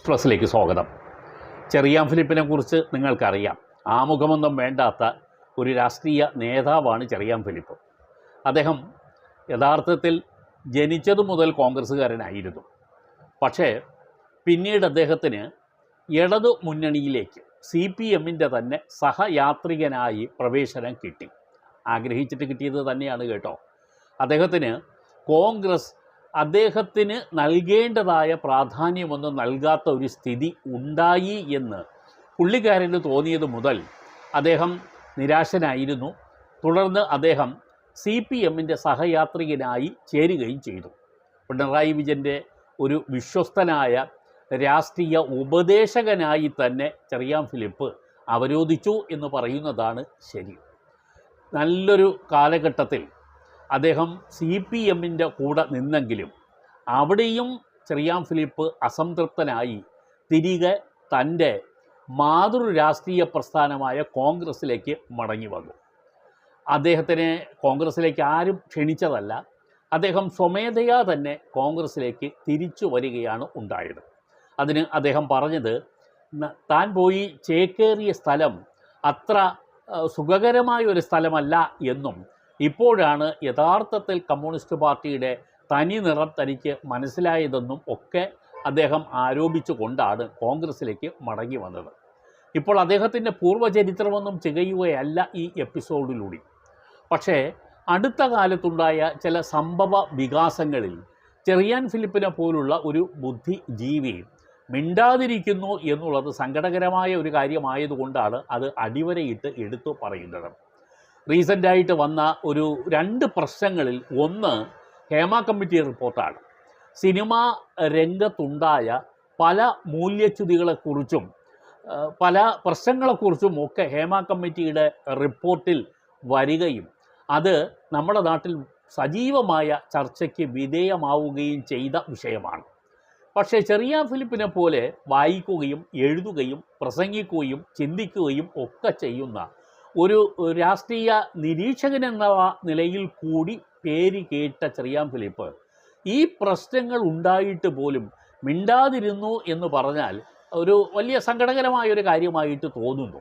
പ്ലസിലേക്ക് സ്വാഗതം. ചെറിയാൻ ഫിലിപ്പിനെ കുറിച്ച് നിങ്ങൾക്കറിയാം. ആമുഖമൊന്നും വേണ്ടാത്ത ഒരു രാഷ്ട്രീയ നേതാവാണ് ചെറിയാൻ ഫിലിപ്പ്. അദ്ദേഹം യഥാർത്ഥത്തിൽ ജനിച്ചതു മുതൽ കോൺഗ്രസ്സുകാരനായിരുന്നു. പക്ഷേ പിന്നീട് അദ്ദേഹത്തിന് ഇടതു മുന്നണിയിലേക്ക് CPMൻ്റെ തന്നെ സഹയാത്രികനായി പ്രവേശനം കിട്ടി. ആഗ്രഹിച്ചിട്ട് കിട്ടിയത് തന്നെയാണ് കേട്ടോ. അദ്ദേഹത്തിന് കോൺഗ്രസ് അദ്ദേഹത്തിന് നൽകേണ്ടതായ പ്രാധാന്യമൊന്നും നൽകാത്ത ഒരു സ്ഥിതി ഉണ്ടായി എന്ന് പുള്ളിക്കാരന് തോന്നിയത് മുതൽ അദ്ദേഹം നിരാശനായിരുന്നു. തുടർന്ന് അദ്ദേഹം CPMൻ്റെ സഹയാത്രികനായി ചേരുകയും ചെയ്തു. പിണറായി വിജയൻ്റെ ഒരു വിശ്വസ്തനായ രാഷ്ട്രീയ ഉപദേശകനായി തന്നെ ചെറിയാൻ ഫിലിപ്പ് അവരോധിച്ചു എന്ന് പറയുന്നതാണ് ശരി. നല്ലൊരു കാലഘട്ടത്തിൽ അദ്ദേഹം CPMൻ്റെ കൂടെ നിന്നെങ്കിലും അവിടെയും ചെറിയാൻ ഫിലിപ്പ് അസംതൃപ്തനായി തിരികെ തൻ്റെ മാതൃ രാഷ്ട്രീയ പ്രസ്ഥാനമായ കോൺഗ്രസ്സിലേക്ക് മടങ്ങി വന്നു. അദ്ദേഹത്തിനെ കോൺഗ്രസ്സിലേക്ക് ആരും ക്ഷണിച്ചതല്ല. അദ്ദേഹം സ്വമേധയാ തന്നെ കോൺഗ്രസ്സിലേക്ക് തിരിച്ചു വരികയാണ് ഉണ്ടായത്. അതിന് അദ്ദേഹം പറഞ്ഞത് താൻ പോയി ചേക്കേറിയ സ്ഥലം അത്ര സുഖകരമായ ഒരു സ്ഥലമല്ല എന്നും ഇപ്പോഴാണ് യഥാർത്ഥത്തിൽ കമ്മ്യൂണിസ്റ്റ് പാർട്ടിയുടെ തനി നിറം തനിക്ക് മനസ്സിലായതെന്നും ഒക്കെ അദ്ദേഹം ആരോപിച്ചു കൊണ്ടാണ് കോൺഗ്രസ്സിലേക്ക് മടങ്ങി വന്നത്. ഇപ്പോൾ അദ്ദേഹത്തിൻ്റെ പൂർവ്വചരിത്രമൊന്നും തികയുകയല്ല ഈ എപ്പിസോഡിലൂടെ. പക്ഷേ അടുത്ത കാലത്തുണ്ടായ ചില സംഭവ വികാസങ്ങളിൽ ചെറിയാൻ ഫിലിപ്പിനെ പോലുള്ള ഒരു ബുദ്ധിജീവി മിണ്ടാതിരിക്കുന്നു എന്നുള്ളത് സങ്കടകരമായ ഒരു കാര്യമായതുകൊണ്ടാണ് അത് അടിവരയിട്ട് എടുത്തു പറയുന്നത്. റീസെൻ്റായിട്ട് വന്ന ഒരു 2 പ്രശ്നങ്ങളിൽ ഒന്ന് ഹേമ കമ്മിറ്റി റിപ്പോർട്ടാണ്. സിനിമാ രംഗത്തുണ്ടായ പല മൂല്യച്യുതികളെക്കുറിച്ചും പല പ്രശ്നങ്ങളെക്കുറിച്ചും ഒക്കെ ഹേമ കമ്മിറ്റിയുടെ റിപ്പോർട്ടിൽ വരികയും അത് നമ്മുടെ നാട്ടിൽ സജീവമായ ചർച്ചയ്ക്ക് വിധേയമാവുകയും ചെയ്ത വിഷയമാണ്. പക്ഷേ ചെറിയാൻ ഫിലിപ്പിനെ പോലെ വായിക്കുകയും എഴുതുകയും പ്രസംഗിക്കുകയും ചിന്തിക്കുകയും ഒക്കെ ചെയ്യുന്ന ഒരു രാഷ്ട്രീയ നിരീക്ഷകനെന്ന നിലയിൽ കൂടി പേര് കേട്ട ചെറിയാൻ ഫിലിപ്പ് ഈ പ്രശ്നങ്ങൾ ഉണ്ടായിട്ട് പോലും മിണ്ടാതിരുന്നു എന്ന് പറഞ്ഞാൽ ഒരു വലിയ സങ്കടകരമായൊരു കാര്യമായിട്ട് തോന്നുന്നു.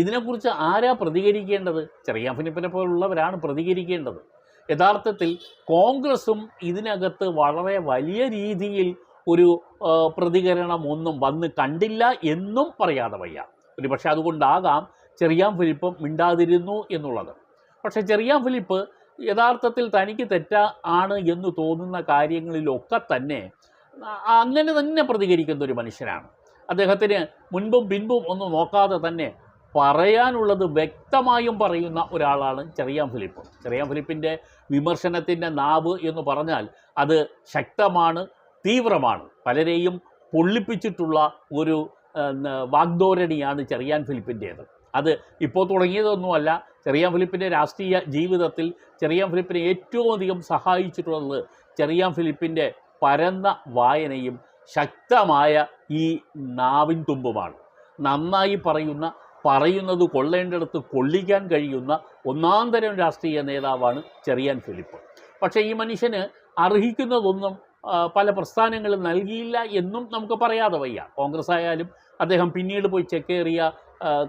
ഇതിനെക്കുറിച്ച് ആരാ പ്രതികരിക്കേണ്ടത്? ചെറിയാൻ ഫിലിപ്പിനെ പോലുള്ളവരാണ് പ്രതികരിക്കേണ്ടത്. യഥാർത്ഥത്തിൽ കോൺഗ്രസും ഇതിനകത്ത് വളരെ വലിയ രീതിയിൽ ഒരു പ്രതികരണമൊന്നും വന്ന് കണ്ടില്ല എന്നും പറയാതെ വയ്യ. ഒരു പക്ഷേ അതുകൊണ്ടാകാം ചെറിയാൻ ഫിലിപ്പ് മിണ്ടാതിരുന്നു എന്നുള്ളത്. പക്ഷേ ചെറിയാൻ ഫിലിപ്പ് യഥാർത്ഥത്തിൽ തനിക്ക് ആണ് എന്ന് തോന്നുന്ന കാര്യങ്ങളിലൊക്കെ തന്നെ അങ്ങനെ തന്നെ പ്രതികരിക്കുന്ന ഒരു മനുഷ്യനാണ്. അദ്ദേഹത്തിന് മുൻപും പിൻപും ഒന്നും നോക്കാതെ തന്നെ പറയാനുള്ളത് വ്യക്തമായും പറയുന്ന ഒരാളാണ് ചെറിയാൻ ഫിലിപ്പ്. ചെറിയാൻ ഫിലിപ്പിൻ്റെ വിമർശനത്തിൻ്റെ നാവ് എന്ന് പറഞ്ഞാൽ അത് ശക്തമാണ്, തീവ്രമാണ്. പലരെയും പൊള്ളിപ്പിച്ചിട്ടുള്ള ഒരു വാഗ്ധോരണിയാണ് ചെറിയാൻ ഫിലിപ്പിൻ്റേത്. അത് ഇപ്പോൾ തുടങ്ങിയതൊന്നുമല്ല. ചെറിയാൻ ഫിലിപ്പിൻ്റെ രാഷ്ട്രീയ ജീവിതത്തിൽ ചെറിയാൻ ഫിലിപ്പിനെ ഏറ്റവും അധികം സഹായിച്ചിട്ടുള്ളത് ചെറിയാൻ ഫിലിപ്പിൻ്റെ പരന്ന വായനയും ശക്തമായ ഈ നാവിൻ തുമ്പുമാണ്. നന്നായി പറയുന്നത് കൊള്ളേണ്ടിടത്ത് കൊള്ളിക്കാൻ കഴിയുന്ന ഒന്നാം തരം രാഷ്ട്രീയ നേതാവാണ് ചെറിയാൻ ഫിലിപ്പ്. പക്ഷേ ഈ മനുഷ്യന് അർഹിക്കുന്നതൊന്നും പല പ്രസ്ഥാനങ്ങളും നൽകിയില്ല എന്നും നമുക്ക് പറയാതെ വയ്യ. കോൺഗ്രസ് ആയാലും അദ്ദേഹം പിന്നീട് പോയി ചേക്കേറിയ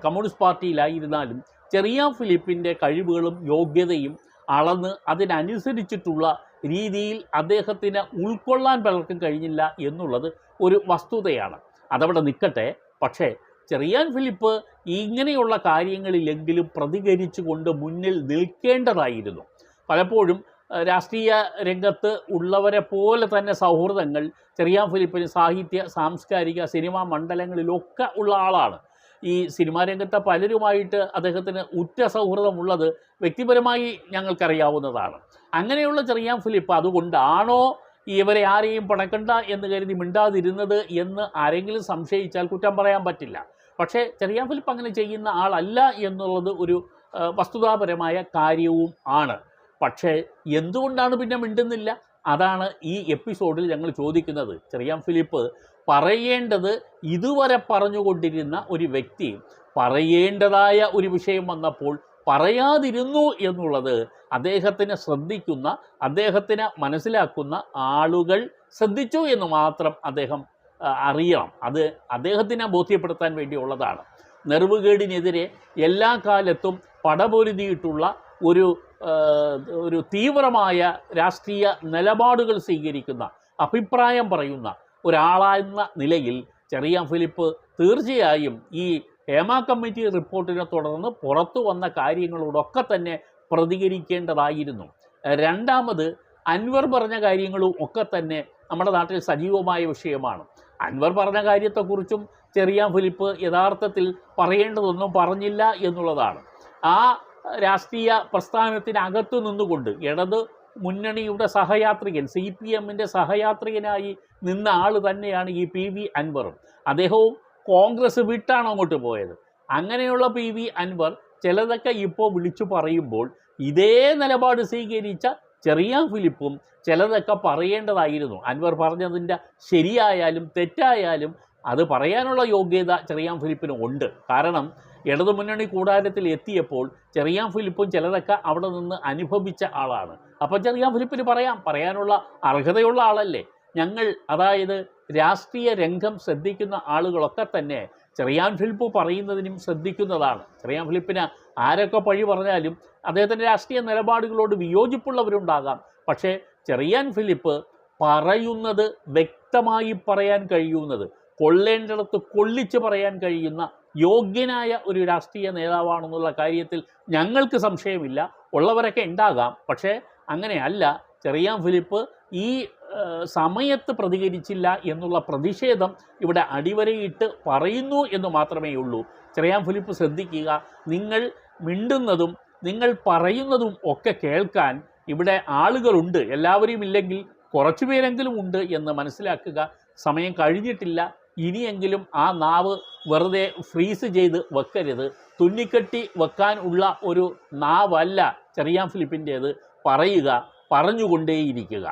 കമ്മ്യൂണിസ്റ്റ് പാർട്ടിയിലായിരുന്നാലും ചെറിയാൻ ഫിലിപ്പിൻ്റെ കഴിവുകളും യോഗ്യതയും അളന്ന് അതിനനുസരിച്ചിട്ടുള്ള രീതിയിൽ അദ്ദേഹത്തിന് ഉൾക്കൊള്ളാൻ പലർക്കും കഴിഞ്ഞില്ല എന്നുള്ളത് ഒരു വസ്തുതയാണ്. അതവിടെ നിൽക്കട്ടെ. പക്ഷേ ചെറിയാൻ ഫിലിപ്പ് ഇങ്ങനെയുള്ള കാര്യങ്ങളിലെങ്കിലും പ്രതികരിച്ചുകൊണ്ട് മുന്നിൽ നിൽക്കേണ്ടതായിരുന്നു. പലപ്പോഴും രാഷ്ട്രീയ രംഗത്ത് ഉള്ളവരെ പോലെ തന്നെ സൗഹൃദങ്ങൾ ചെറിയാൻ ഫിലിപ്പിന് സാഹിത്യ, സാംസ്കാരിക, സിനിമാ മണ്ഡലങ്ങളിലൊക്കെ ഉള്ള ആളാണ്. ഈ സിനിമാ രംഗത്തെ പലരുമായിട്ട് അദ്ദേഹത്തിന് ഉറ്റ സൗഹൃദമുള്ളത് വ്യക്തിപരമായി ഞങ്ങൾക്കറിയാവുന്നതാണ്. അങ്ങനെയുള്ള ചെറിയാൻ ഫിലിപ്പ് അതുകൊണ്ടാണോ ഇവരെ ആരെയും പണക്കണ്ട എന്ന് കരുതി മിണ്ടാതിരുന്നത് എന്ന് ആരെങ്കിലും സംശയിച്ചാൽ കുറ്റം പറയാൻ പറ്റില്ല. പക്ഷേ ചെറിയാൻ ഫിലിപ്പ് അങ്ങനെ ചെയ്യുന്ന ആളല്ല എന്നുള്ളത് ഒരു വസ്തുതാപരമായ കാര്യവും ആണ്. പക്ഷേ എന്തുകൊണ്ടാണ് പിന്നെ മിണ്ടുന്നില്ല? അതാണ് ഈ എപ്പിസോഡിൽ ഞങ്ങൾ ചോദിക്കുന്നത്. ചെറിയാൻ ഫിലിപ്പ് പറയേണ്ടത് ഇതുവരെ പറഞ്ഞുകൊണ്ടിരുന്ന ഒരു വ്യക്തി പറയേണ്ടതായ ഒരു വിഷയം വന്നപ്പോൾ പറയാതിരുന്നു എന്നുള്ളത് അദ്ദേഹത്തിനെ ശ്രദ്ധിക്കുന്ന, അദ്ദേഹത്തിനെ മനസ്സിലാക്കുന്ന ആളുകൾ ശ്രദ്ധിച്ചു എന്ന് മാത്രം അദ്ദേഹം അറിയണം. അത് അദ്ദേഹത്തിനെ ബോധ്യപ്പെടുത്താൻ വേണ്ടിയുള്ളതാണ്. നെറുവുകേടിനെതിരെ എല്ലാ കാലത്തും പടപൊരുതിയിട്ടുള്ള ഒരു തീവ്രമായ രാഷ്ട്രീയ നിലപാടുകൾ സ്വീകരിക്കുന്ന, അഭിപ്രായം പറയുന്ന ഒരാളെന്ന നിലയിൽ ചെറിയാൻ ഫിലിപ്പ് തീർച്ചയായും ഈ ഹേമ കമ്മിറ്റി റിപ്പോർട്ടിനെ തുടർന്ന് പുറത്തു വന്ന കാര്യങ്ങളോടൊക്കെ തന്നെ പ്രതികരിക്കേണ്ടതായിരുന്നു. രണ്ടാമത്, അൻവർ പറഞ്ഞ കാര്യങ്ങളും ഒക്കെ തന്നെ നമ്മുടെ നാട്ടിൽ സജീവമായ വിഷയമാണ്. അൻവർ പറഞ്ഞ കാര്യത്തെക്കുറിച്ചും ചെറിയാൻ ഫിലിപ്പ് യഥാർത്ഥത്തിൽ പറയേണ്ടതൊന്നും പറഞ്ഞില്ല എന്നുള്ളതാണ്. ആ രാഷ്ട്രീയ പ്രസ്ഥാനത്തിനകത്തു നിന്നുകൊണ്ട് ഇടത് മുന്നണിയുടെ സഹയാത്രികൻ, CPMൻ്റെ സഹയാത്രികനായി നിന്ന ആൾ തന്നെയാണ് ഈ PV അൻവറും. അദ്ദേഹവും കോൺഗ്രസ് വിട്ടാണ് അങ്ങോട്ട് പോയത്. അങ്ങനെയുള്ള PV അൻവർ ചിലതൊക്കെ ഇപ്പോൾ വിളിച്ചു പറയുമ്പോൾ ഇതേ നിലപാട് സ്വീകരിച്ച ചെറിയാൻ ഫിലിപ്പും ചിലതൊക്കെ പറയേണ്ടതായിരുന്നു. അൻവർ പറഞ്ഞതിൻ്റെ ശരിയായാലും തെറ്റായാലും അത് പറയാനുള്ള യോഗ്യത ചെറിയാൻ ഫിലിപ്പിന് ഉണ്ട്. കാരണം ഇടതുമുന്നണി കൂടാരത്തിൽ എത്തിയപ്പോൾ ചെറിയാൻ ഫിലിപ്പും ചിലതൊക്കെ അവിടെ നിന്ന് അനുഭവിച്ച ആളാണ്. അപ്പോൾ ചെറിയാൻ ഫിലിപ്പിന് പറയാനുള്ള അർഹതയുള്ള ആളല്ലേ. ഞങ്ങൾ, അതായത് രാഷ്ട്രീയ രംഗം ശ്രദ്ധിക്കുന്ന ആളുകളൊക്കെ തന്നെ ചെറിയാൻ ഫിലിപ്പ് പറയുന്നതിനും ശ്രദ്ധിക്കുന്നതാണ്. ചെറിയാൻ ഫിലിപ്പിന് ആരൊക്കെ പഴി പറഞ്ഞാലും അദ്ദേഹത്തിൻ്റെ രാഷ്ട്രീയ നിലപാടുകളോട് വിയോജിപ്പുള്ളവരുണ്ടാകാം. പക്ഷേ ചെറിയാൻ ഫിലിപ്പ് പറയുന്നത് വ്യക്തമായി പറയാൻ കഴിയുന്നത്, കൊള്ളേണ്ടിടത്ത് കൊള്ളിച്ച് പറയാൻ കഴിയുന്ന യോഗ്യനായ ഒരു രാഷ്ട്രീയ നേതാവാണെന്നുള്ള കാര്യത്തിൽ ഞങ്ങൾക്ക് സംശയമില്ല. ഉള്ളവരൊക്കെ ഉണ്ടാകാം, പക്ഷേ അങ്ങനെയല്ല. ചെറിയാൻ ഫിലിപ്പ് ഈ സമയത്ത് പ്രതികരിച്ചില്ല എന്നുള്ള പ്രതിഷേധം ഇവിടെ അടിവരയിട്ട് പറയുന്നു എന്ന് മാത്രമേ ഉള്ളൂ. ചെറിയാൻ ഫിലിപ്പ് ശ്രദ്ധിക്കുക, നിങ്ങൾ മിണ്ടുന്നതും നിങ്ങൾ പറയുന്നതും ഒക്കെ കേൾക്കാൻ ഇവിടെ ആളുകളുണ്ട്. എല്ലാവരെയും ഇല്ലെങ്കിൽ കുറച്ചുപേരെങ്കിലും ഉണ്ട് എന്ന് മനസ്സിലാക്കുക. സമയം കഴിഞ്ഞിട്ടില്ല. ഇനിയെങ്കിലും ആ നാവ് വെറുതെ ഫ്രീസ് ചെയ്ത് വെക്കരുത്. തുന്നിക്കെട്ടി വെക്കാൻ ഉള്ള ഒരു നാവല്ല ചെറിയാൻ ഫിലിപ്പിൻ്റേത്. പറയുക, പറഞ്ഞുകൊണ്ടേയിരിക്കുക.